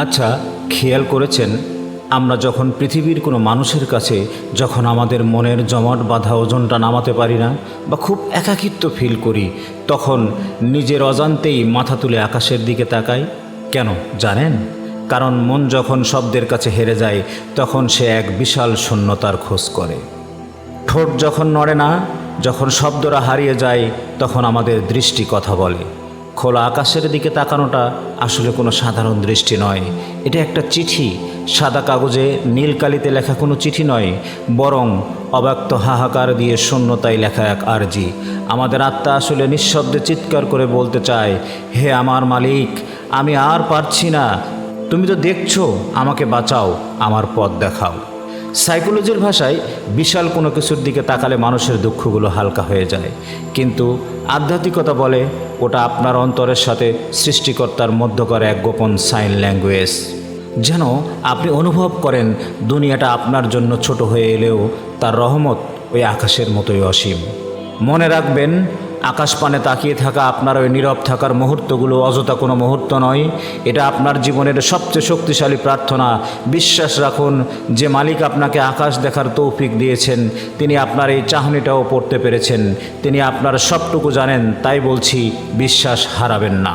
আচ্ছা, খেয়াল করেছেন আমরা যখন পৃথিবীর কোনো মানুষের কাছে যখন আমাদের মনের জমাট বাঁধা ওজনটা নামাতে পারি না বা খুব একাকিত্ব ফিল করি, তখন নিজের অজান্তেই মাথা তুলে আকাশের দিকে তাকাই? কেন জানেন? কারণ মন যখন শব্দের কাছে হেরে যায় তখন সে এক বিশাল শূন্যতার খোঁজ করে। ঠোঁট যখন নড়ে না, যখন শব্দরা হারিয়ে যায়, তখন আমাদের দৃষ্টি কথা বলে। খোলা আকাশের দিকে তাকানোটা আসলে কোনো সাধারণ দৃষ্টি নয়, এটা একটা চিঠি। সাদা কাগজে নীল কালিতে লেখা কোনো চিঠি নয়, বরং অব্যক্ত হাহাকার দিয়ে শূন্যতায় লেখা এক আর্জি। আমাদের আত্মা আসলে নিঃশব্দে চিৎকার করে বলতে চায়, হে আমার মালিক, আমি আর পারছি না, তুমি তো দেখছো, আমাকে বাঁচাও, আমার পথ দেখাও। সাইকোলজির ভাষায় বিশাল কোনো কিছুর দিকে তাকালে মানুষের দুঃখগুলো হালকা হয়ে যায়, কিন্তু আধ্যাত্মিকতা বলে ওটা আপনার অন্তরের সাথে সৃষ্টিকর্তার মধ্যকার এক গোপন সাইন ল্যাঙ্গুয়েজ। যেন আপনি অনুভব করেন দুনিয়াটা আপনার জন্য ছোট হয়ে এলেও তার রহমত ওই আকাশের মতোই অসীম। মনে রাখবেন, আকাশ পানে তাকিয়ে থাকা আপনার ওই নীরব থাকার মুহূর্তগুলো অযথা কোনো মুহূর্ত নয়, এটা আপনার জীবনের সবচেয়ে শক্তিশালী প্রার্থনা। বিশ্বাস রাখুন, যে মালিক আপনাকে আকাশ দেখার তৌফিক দিয়েছেন তিনি আপনার এই চাহনিটাও পড়তে পেরেছেন। তিনি আপনার সবটুকু জানেন, তাই বলছি বিশ্বাস হারাবেন না।